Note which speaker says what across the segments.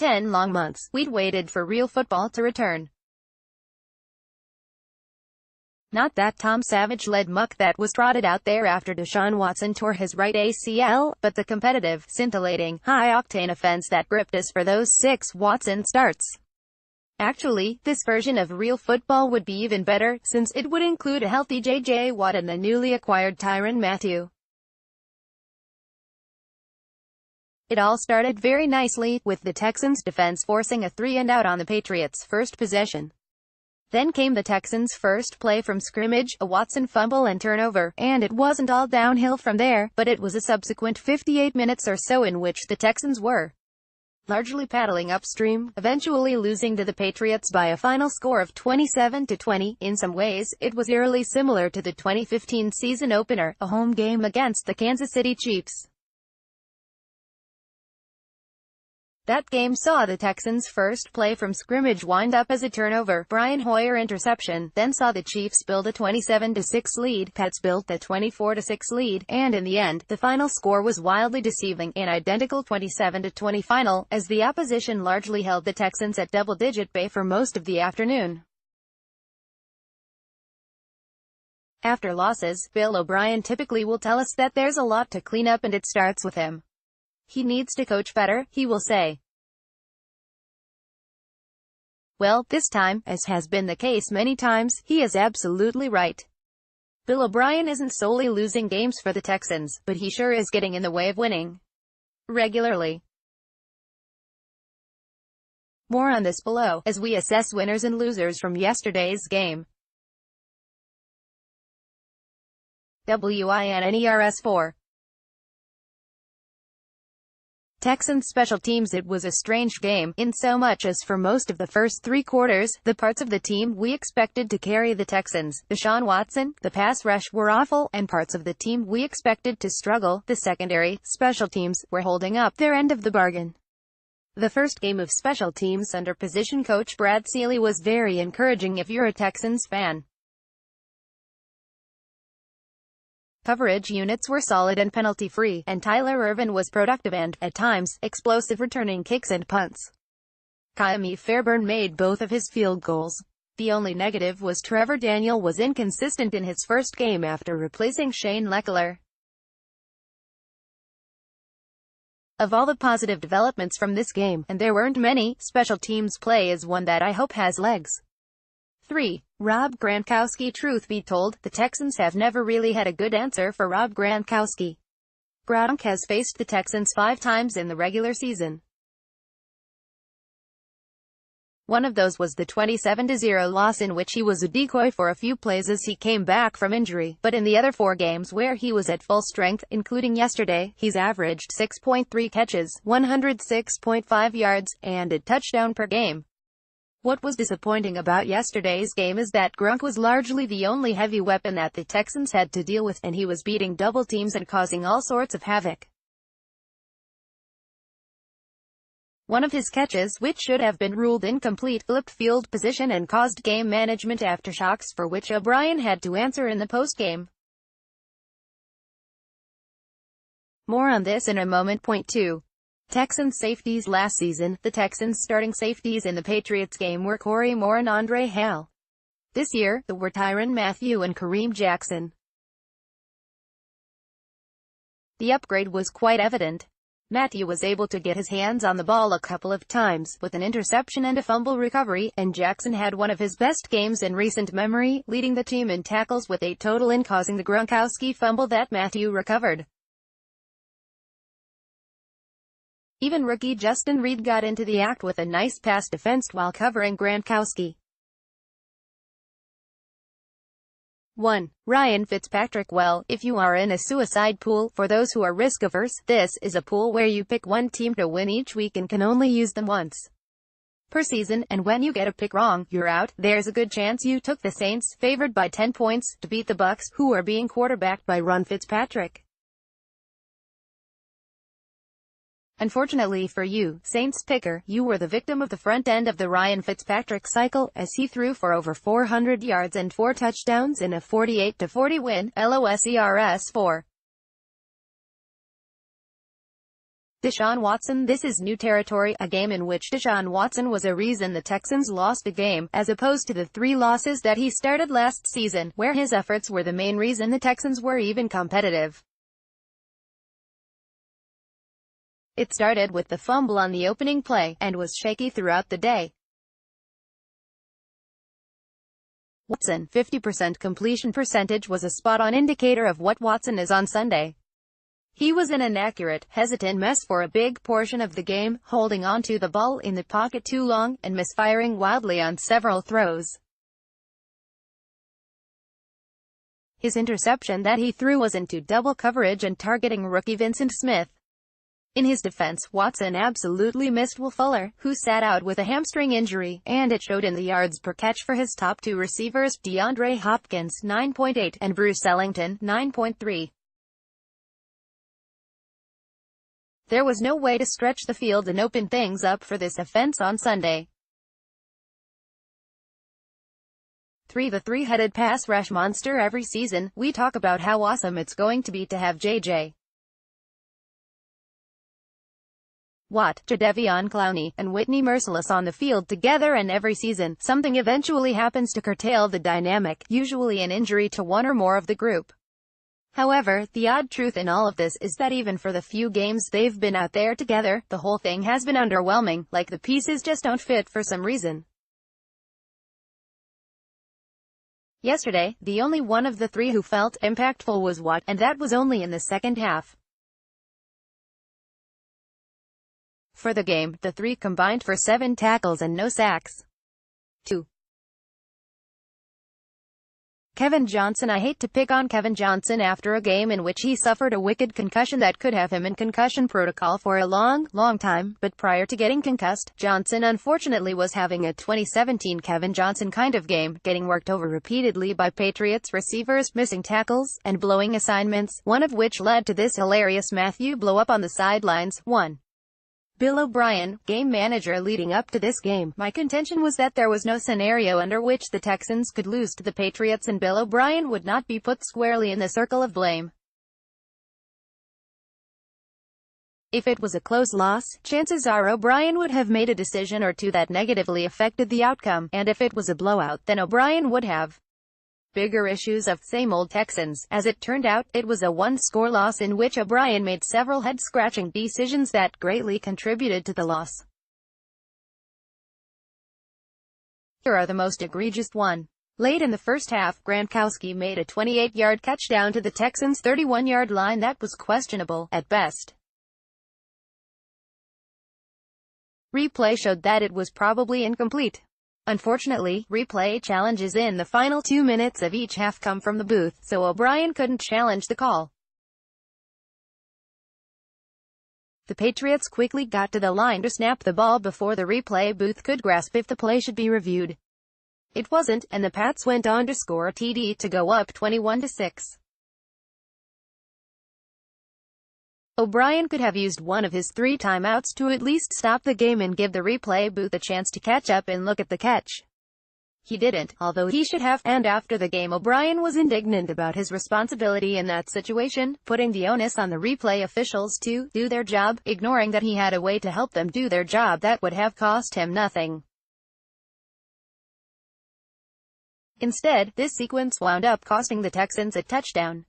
Speaker 1: 10 long months, we'd waited for real football to return. Not that Tom Savage-led muck that was trotted out there after Deshaun Watson tore his right ACL, but the competitive, scintillating, high-octane offense that gripped us for those 6 Watson starts. Actually, this version of real football would be even better, since it would include a healthy J.J. Watt and the newly acquired Tyrann Mathieu. It all started very nicely, with the Texans' defense forcing a 3-and-out on the Patriots' first possession. Then came the Texans' first play from scrimmage, a Watson fumble and turnover, and it wasn't all downhill from there, but it was a subsequent 58 minutes or so in which the Texans were largely paddling upstream, eventually losing to the Patriots by a final score of 27-20. In some ways, it was eerily similar to the 2015 season opener, a home game against the Kansas City Chiefs. That game saw the Texans' first play from scrimmage wind up as a turnover, Brian Hoyer interception, then saw the Chiefs build a 27-6 lead, Pats built a 24-6 lead, and in the end, the final score was wildly deceiving, an identical 27-20 final, as the opposition largely held the Texans at double-digit bay for most of the afternoon. After losses, Bill O'Brien typically will tell us that there's a lot to clean up and it starts with him. He needs to coach better, he will say. Well, this time, as has been the case many times, he is absolutely right. Bill O'Brien isn't solely losing games for the Texans, but he sure is getting in the way of winning regularly. More on this below, as we assess winners and losers from yesterday's game. WINNERS 4. Texans special teams. It was a strange game, in so much as for most of the first 3 quarters, the parts of the team we expected to carry the Texans, Deshaun Watson, the pass rush, were awful, and parts of the team we expected to struggle, the secondary, special teams, were holding up their end of the bargain. The first game of special teams under position coach Brad Seeley was very encouraging if you're a Texans fan. Coverage units were solid and penalty-free, and Tyler Ervin was productive and, at times, explosive returning kicks and punts. Ka'imi Fairbairn made both of his field goals. The only negative was Trevor Daniel was inconsistent in his first game after replacing Shane Lechler. Of all the positive developments from this game, and there weren't many, special teams play is one that I hope has legs. 3. Rob Gronkowski. Truth be told, the Texans have never really had a good answer for Rob Gronkowski. Gronk has faced the Texans 5 times in the regular season. One of those was the 27-0 loss in which he was a decoy for a few plays as he came back from injury, but in the other 4 games where he was at full strength, including yesterday, he's averaged 6.3 catches, 106.5 yards, and a touchdown per game. What was disappointing about yesterday's game is that Gronk was largely the only heavy weapon that the Texans had to deal with, and he was beating double teams and causing all sorts of havoc. One of his catches, which should have been ruled incomplete, flipped field position and caused game management aftershocks for which O'Brien had to answer in the postgame. More on this in a moment. Point 2. Texans safeties. Last season, the Texans' starting safeties in the Patriots game were Corey Moore and Andre Hale. This year, they were Tyrann Mathieu and Kareem Jackson. The upgrade was quite evident. Mathieu was able to get his hands on the ball a couple of times, with an interception and a fumble recovery, and Jackson had one of his best games in recent memory, leading the team in tackles with 8 total and causing the Gronkowski fumble that Mathieu recovered. Even rookie Justin Reed got into the act with a nice pass defense while covering Gronkowski. 1. Ryan Fitzpatrick. Well, if you are in a suicide pool, for those who are risk-averse, this is a pool where you pick one team to win each week and can only use them once per season, and when you get a pick wrong, you're out. There's a good chance you took the Saints, favored by 10 points, to beat the Bucs, who are being quarterbacked by Ryan Fitzpatrick. Unfortunately for you, Saints picker, you were the victim of the front end of the Ryan Fitzpatrick cycle, as he threw for over 400 yards and 4 touchdowns in a 48-40 win, LOSERS 4. Deshaun Watson. This is new territory, a game in which Deshaun Watson was a reason the Texans lost the game, as opposed to the 3 losses that he started last season, where his efforts were the main reason the Texans were even competitive. It started with the fumble on the opening play, and was shaky throughout the day. Watson, 50% completion percentage, was a spot-on indicator of what Watson is on Sunday. He was an inaccurate, hesitant mess for a big portion of the game, holding on to the ball in the pocket too long, and misfiring wildly on several throws. His interception that he threw was into double coverage and targeting rookie Vincent Smith. In his defense, Watson absolutely missed Will Fuller, who sat out with a hamstring injury, and it showed in the yards per catch for his top 2 receivers, DeAndre Hopkins, 9.8, and Bruce Ellington, 9.3. There was no way to stretch the field and open things up for this offense on Sunday. The three-headed pass rush monster. Every season, we talk about how awesome it's going to be to have J.J. Watt, Jadeveon Clowney, and Whitney Mercilus on the field together, and every season, something eventually happens to curtail the dynamic, usually an injury to one or more of the group. However, the odd truth in all of this is that even for the few games they've been out there together, the whole thing has been underwhelming, like the pieces just don't fit for some reason. Yesterday, the only one of the 3 who felt impactful was Watt, and that was only in the second half. For the game, the 3 combined for 7 tackles and no sacks. 2. Kevin Johnson. I hate to pick on Kevin Johnson after a game in which he suffered a wicked concussion that could have him in concussion protocol for a long time, but prior to getting concussed, Johnson unfortunately was having a 2017 Kevin Johnson kind of game, getting worked over repeatedly by Patriots receivers, missing tackles, and blowing assignments, one of which led to this hilarious Matthew blow-up on the sidelines. 1. Bill O'Brien, game manager leading up to this game. My contention was that there was no scenario under which the Texans could lose to the Patriots and Bill O'Brien would not be put squarely in the circle of blame. If it was a close loss, chances are O'Brien would have made a decision or two that negatively affected the outcome, and if it was a blowout, then O'Brien would have bigger issues of same old Texans. As it turned out, it was a 1-score loss in which O'Brien made several head-scratching decisions that greatly contributed to the loss. Here are the most egregious. 1. Late in the first half, Gronkowski made a 28-yard catch down to the Texans' 31-yard line that was questionable, at best. Replay showed that it was probably incomplete. Unfortunately, replay challenges in the final 2 minutes of each half come from the booth, so O'Brien couldn't challenge the call. The Patriots quickly got to the line to snap the ball before the replay booth could grasp if the play should be reviewed. It wasn't, and the Pats went on to score a TD to go up 21-6. O'Brien could have used one of his 3 timeouts to at least stop the game and give the replay booth a chance to catch up and look at the catch. He didn't, although he should have, and after the game O'Brien was indignant about his responsibility in that situation, putting the onus on the replay officials to do their job, ignoring that he had a way to help them do their job that would have cost him nothing. Instead, this sequence wound up costing the Texans a touchdown.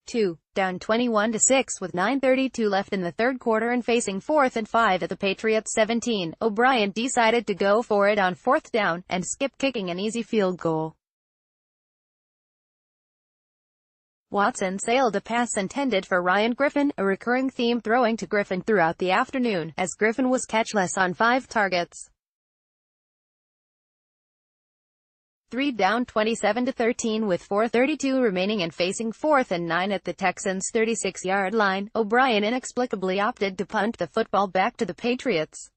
Speaker 1: 2. Down 21-6 with 9:32 left in the third quarter and facing 4th and 5 at the Patriots' 17, O'Brien decided to go for it on 4th down, and skip kicking an easy field goal. Watson sailed a pass intended for Ryan Griffin, a recurring theme throwing to Griffin throughout the afternoon, as Griffin was catchless on 5 targets. 3 down 27-13 with 4:32 remaining and facing 4th and 9 at the Texans' 36-yard line, O'Brien inexplicably opted to punt the football back to the Patriots.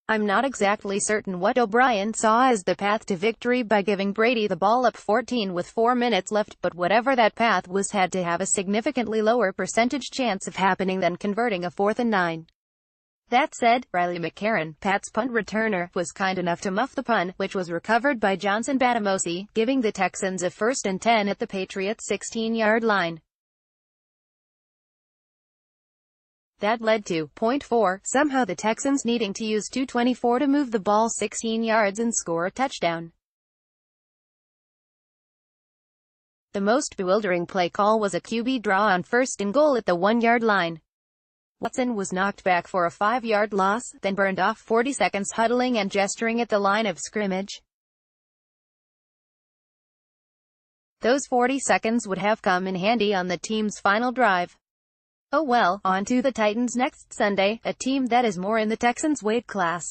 Speaker 1: I'm not exactly certain what O'Brien saw as the path to victory by giving Brady the ball up 14 with 4 minutes left, but whatever that path was had to have a significantly lower percentage chance of happening than converting a 4th and 9. That said, Riley McCarron, Pat's punt returner, was kind enough to muff the punt, which was recovered by Johnson Batamosi, giving the Texans a 1st and 10 at the Patriots' 16-yard line. That led to point 4, somehow the Texans needing to use 2:24 to move the ball 16 yards and score a touchdown. The most bewildering play call was a QB draw on 1st and goal at the 1-yard line. Watson was knocked back for a 5-yard loss, then burned off 40 seconds huddling and gesturing at the line of scrimmage. Those 40 seconds would have come in handy on the team's final drive. Oh well, on to the Titans next Sunday, a team that is more in the Texans' weight class.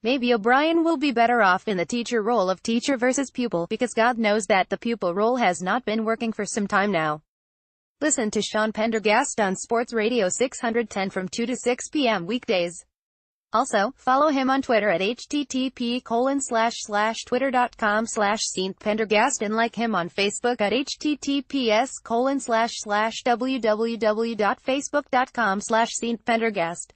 Speaker 1: Maybe O'Brien will be better off in the teacher role of teacher versus pupil, because God knows that the pupil role has not been working for some time now. Listen to Sean Pendergast on Sports Radio 610 from 2 to 6 p.m. weekdays. Also, follow him on Twitter at http://twitter.com/StPendergast and like him on Facebook at https://www.facebook.com/StPendergast.